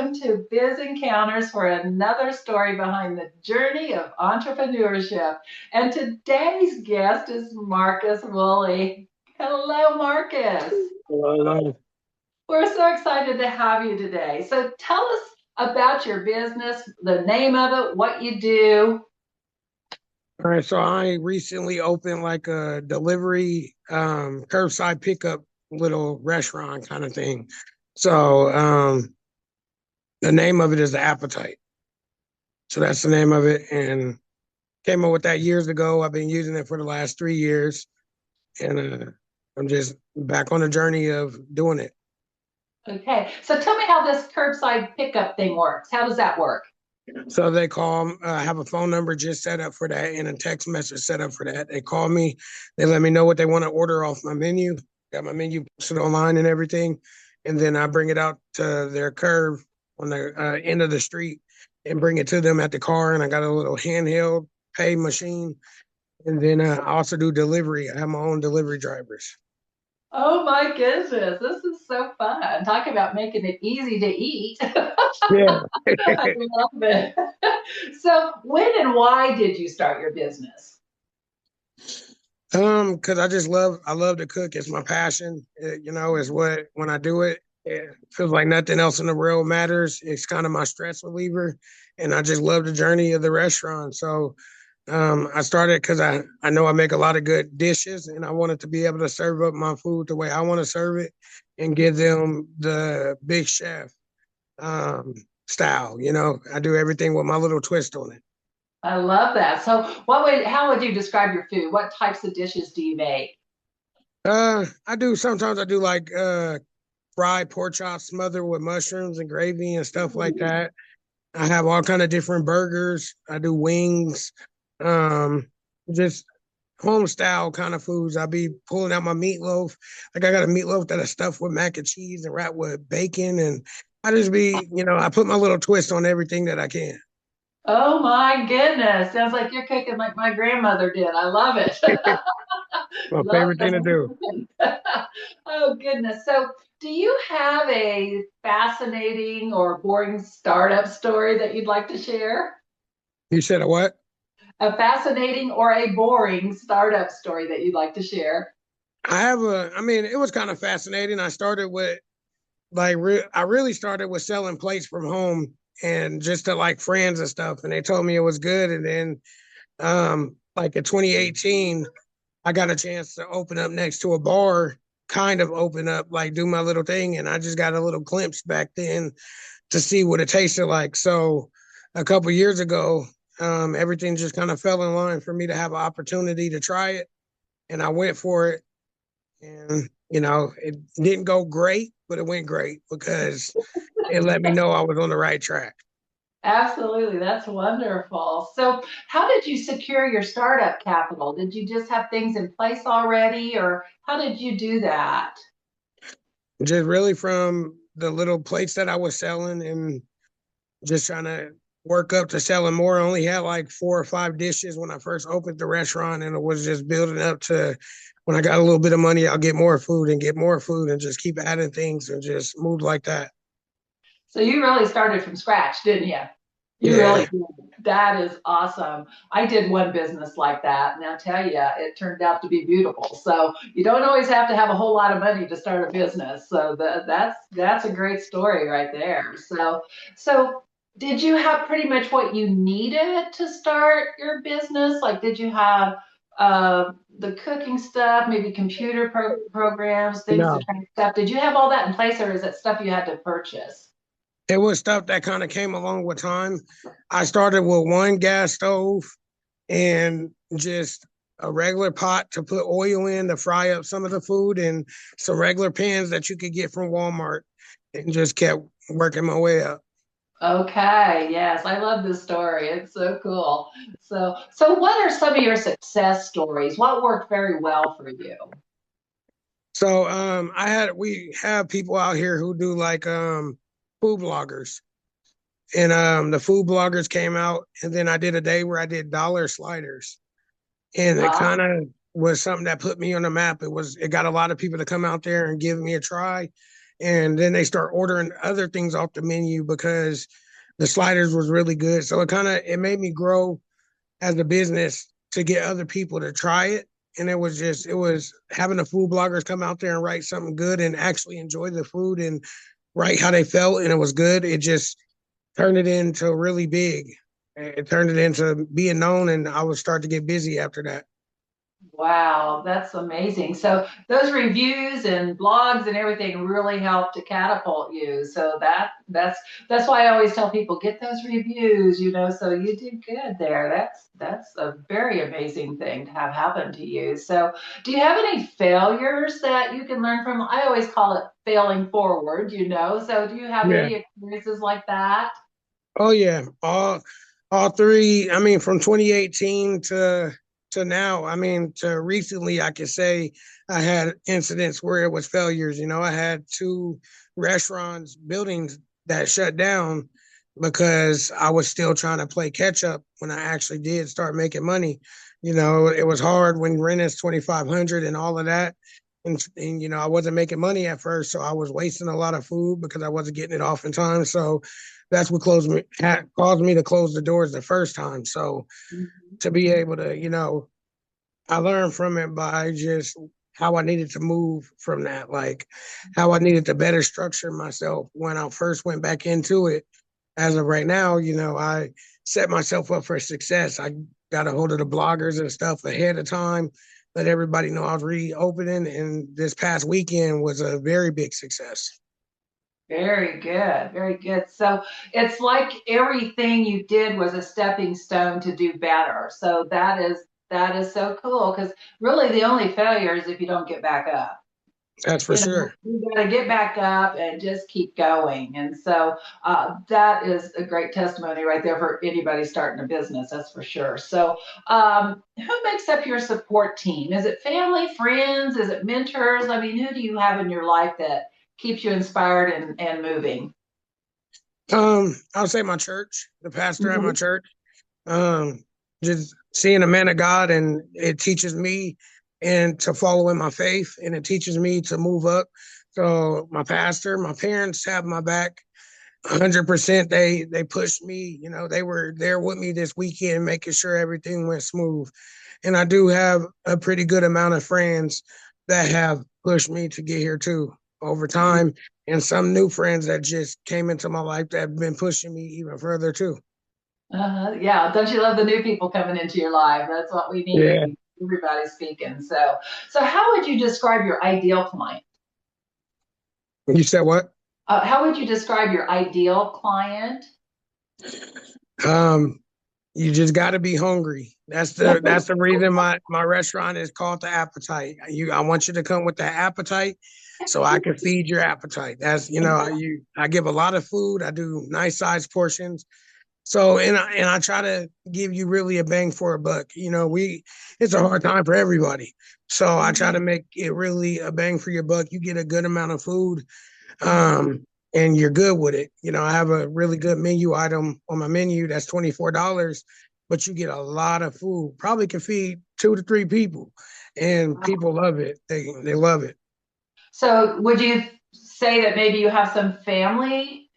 welcome to Biz Encounters for another story behind the journey of entrepreneurship. And today's guest is Marcus Woolley. Hello, Marcus. Hello. We're so excited to have you today. So tell us about your business, the name of it, what you do. All right, so I recently opened like a delivery, curbside pickup little restaurant kind of thing. So the name of it is The Appetite. So that's the name of it, and came up with that years ago. I've been using it for the last 3 years, and I'm just back on the journey of doing it. Okay. So tell me how this curbside pickup thing works. How does that work? So they call, I have a phone number just set up for that and a text message set up for that. They call me, they let me know what they want to order off my menu. Got my menu posted online and everything. And then I bring it out to their curb on the end of the street and bring it to them at the car. And I got a little handheld pay machine. And then I also do delivery. I have my own delivery drivers. Oh my goodness, this is so fun. Talk about making it easy to eat. Yeah. I love it. So, when and why did you start your business? Because I love to cook. It's my passion. Is what when I do it, it feels like nothing else in the world matters. It's kind of my stress reliever, and I just love the journey of the restaurant. So, I started because I know I make a lot of good dishes, and I wanted to be able to serve up my food the way I want to serve it, and give them the big chef um style. I do everything with my little twist on it. I love that. So, how would you describe your food? What types of dishes do you make? I do sometimes I do like fried pork chops smothered with mushrooms and gravy and stuff like that. I have all kind of different burgers. I do wings, um, just home style kind of foods. I be pulling out my meatloaf. Like I got a meatloaf that I stuff with mac and cheese and wrap with bacon, and I just I put my little twist on everything that I can. Oh my goodness. Sounds like you're cooking like my grandmother did. I love it. My Love favorite thing to home do. cooking. Oh goodness. So, do you have a fascinating or boring startup story that you'd like to share? You said a what? A fascinating or a boring startup story that you'd like to share? I mean, it was kind of fascinating. I started with I really started with selling plates from home and just to like friends and stuff, and they told me it was good. And then like in 2018, I got a chance to open up next to a bar, kind of open up, like do my little thing, and I just got a little glimpse back then to see what it tasted like. So a couple years ago, everything just kind of fell in line for me to have an opportunity to try it, and I went for it. And it didn't go great, but it went great because it let me know I was on the right track. Absolutely. That's wonderful. So, how did you secure your startup capital? Did you just have things in place already, or how did you do that? Just really from the little plates that I was selling and just trying to work up to selling more. I only had like 4 or 5 dishes when I first opened the restaurant, and it was just building up to when I got a little bit of money, I'll get more food and get more food and just keep adding things and just move like that. So, you really started from scratch, didn't you? You really Yeah. did. That is awesome. I did one business like that, and I'll tell you, it turned out to be beautiful. So you don't always have to have a whole lot of money to start a business. So that's a great story right there. So did you have pretty much what you needed to start your business? Like, did you have the cooking stuff, maybe computer programs, things to No, train stuff? Did you have all that in place, or is it stuff you had to purchase? it was stuff that kind of came along with time. I started with one gas stove and just a regular pot to put oil in to fry up some of the food and some regular pans that you could get from Walmart and just kept working my way up. Okay, yes, I love this story. It's so cool. So what are some of your success stories? What worked very well for you? So we have people out here who do like food bloggers. And the food bloggers came out and then I did a day where I did dollar sliders. And it Ah, kind of was something that put me on the map. It got a lot of people to come out there and give me a try. and then they start ordering other things off the menu because the sliders was really good. So it made me grow as a business to get other people to try it. And it was having the food bloggers come out there and write something good and actually enjoy the food and write how they felt and it was good. It just turned it into really big. It turned it into being known, and I would start to get busy after that. Wow, that's amazing. So those reviews and blogs and everything really help to catapult you. So that's why I always tell people get those reviews, so you did good there. That's a very amazing thing to have happen to you. So do you have any failures that you can learn from? I always call it failing forward. So do you have Yeah. any experiences like that? Oh yeah. All three. I mean, from 2018 to now. I mean, to recently, I could say I had incidents where it was failures. I had two restaurants, buildings that shut down because I was still trying to play catch up when I actually did start making money. It was hard when rent is 2,500 and all of that. And I wasn't making money at first, so I was wasting a lot of food because I wasn't getting it off in time. So that's what caused me to close the doors the first time. So Mhm. to be able to, I learned from it by just how I needed to move from that, like how I needed to better structure myself when I first went back into it. As of right now, I set myself up for success. I got a hold of the bloggers and stuff ahead of time, let everybody know I was reopening, and this past weekend was a very big success. Very good, very good. So it's like everything you did was a stepping stone to do better. So that is so cool because really the only failure is if you don't get back up. That's for You know, sure. you got to get back up and just keep going. And so that is a great testimony right there for anybody starting a business. That's for sure. So, who makes up your support team? Is it family, friends? Is it mentors? I mean, who do you have in your life that keeps you inspired and moving? I'll say my church, the pastor at my Mhm. church. Um, just seeing a man of God, and it teaches me and to follow in my faith, and it teaches me to move up. So my pastor, my parents have my back 100%. They pushed me. They were there with me this weekend, making sure everything went smooth. And I do have a pretty good amount of friends that have pushed me to get here too over time, and some new friends that just came into my life that have been pushing me even further too. Yeah, don't you love the new people coming into your life? That's what we Yeah. need. Everybody's speaking. So how would you describe your ideal client? You said what? How would you describe your ideal client? Um, you just got to be hungry. That's the reason my restaurant is called the Appetite. I want you to come with the appetite, so I can feed your appetite. That's I give a lot of food. I do nice sized portions. So and I try to give you really a bang for a buck. It's a hard time for everybody. So I try to make it really a bang for your buck. You get a good amount of food, um, and you're good with it. I have a really good menu item on my menu that's $24, but you get a lot of food. Probably can feed 2 to 3 people, and people love it. They love it So would you say that maybe you have some family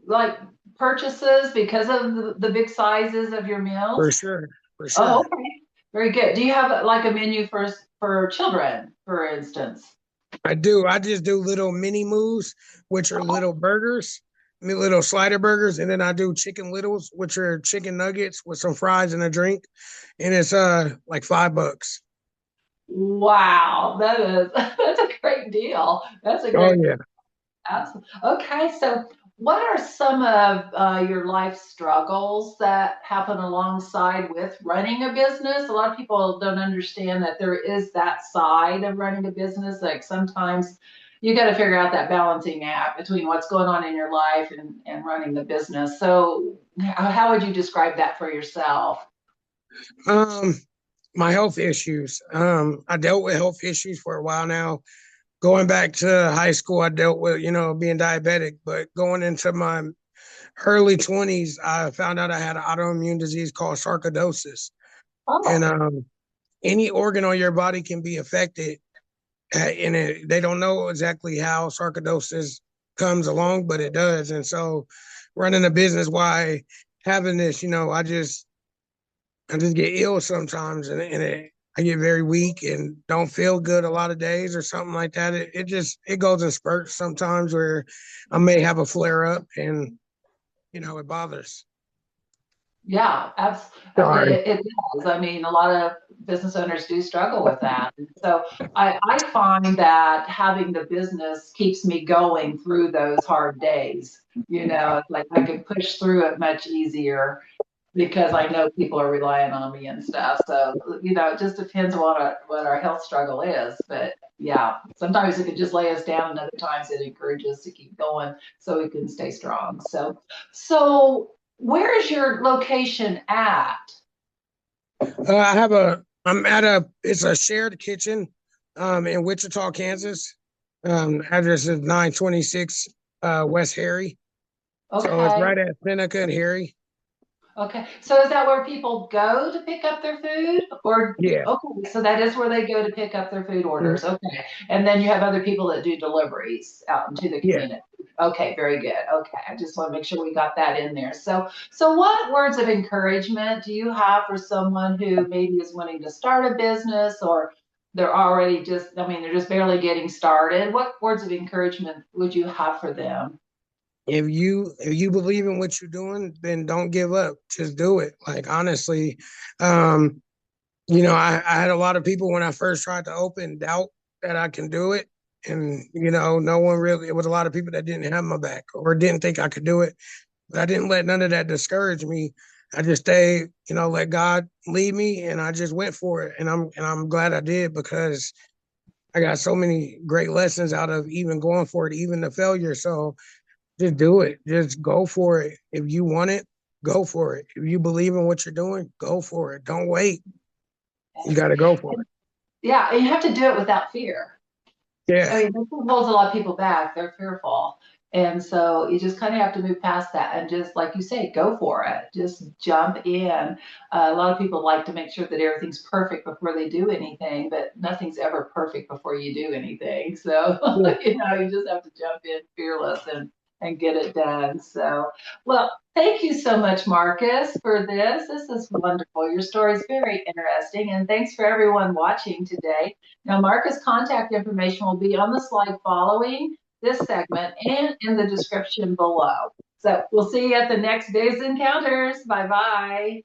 like purchases because of the big sizes of your for meals? sure, for Oh, sure. okay. Very good. Do you have like a menu for children, for instance? I do. I just do little mini moves, which are little burgers, little slider burgers, and then I do chicken littles, which are chicken nuggets with some fries and a drink, and it's like $5. Wow, that is that's a great deal. That's a Oh great yeah. Absolutely. Okay, so what are some of your life struggles that happen alongside with running a business? A lot of people don't understand that there is that side of running a business. Like sometimes you got to figure out that balancing act between what's going on in your life and running the business. So, how would you describe that for yourself? Um, my health issues. I dealt with health issues for a while now. Going back to high school, I dealt with, being diabetic, but going into my early 20s, I found out I had an autoimmune disease called sarcoidosis. And Oh, any organ on your body can be affected They don't know exactly how sarcoidosis comes along, but it does. And so, running a business while having this, I just get ill sometimes, I get very weak and don't feel good a lot of days or something like that. It goes in spurts sometimes where I may have a flare up, and it bothers. Yeah, Sorry. it does. I mean, a lot of business owners do struggle with that. And so I find that having the business keeps me going through those hard days. Like I can push through it much easier because I know people are relying on me and stuff. So, it just depends on what our health struggle is. But yeah, sometimes it can just lay us down, and other times it encourages us to keep going so we can stay strong. So where is your location at? It's a shared kitchen, in Wichita, Kansas. Address is 926 West Harry. So it's Okay. right at Seneca and Harry. Okay. So is that where people go to pick up their food? Or Yeah. okay, so that is where they go to pick up their food Mhm. orders. Okay. And then you have other people that do deliveries out into the Yeah. community. Okay, very good. Okay. I just want to make sure we got that in there. So what words of encouragement do you have for someone who maybe is wanting to start a business, or they're already they're just barely getting started? What words of encouragement would you have for them? If you believe in what you're doing, then don't give up. Just do it. Like, honestly, um, I had a lot of people when I first tried to open doubt that I can do it. And, no one really, it was a lot of people that didn't have my back or didn't think I could do it. But I didn't let none of that discourage me. I just stayed, let God lead me, and I just went for it. And I'm glad I did, because I got so many great lessons out of even going for it, even the failure. So just do it. Just go for it. If you want it, go for it. If you believe in what you're doing, go for it. Don't wait. You got to go for it. Yeah, you have to do it without fear. Yeah. I mean, this holds a lot of people back. They're fearful. And so you just kind of have to move past that and just, like you say, go for it. Just jump in. A lot of people like to make sure that everything's perfect before they do anything, but nothing's ever perfect before you do anything. So, Yeah. you just have to jump in fearless and get it done. So, well, thank you so much, Marcus, for this. This is wonderful. Your story is very interesting. And thanks for everyone watching today. Now, Marcus' contact information will be on the slide following this segment and in the description below. So we'll see you at the next Biz Encounters. Bye bye.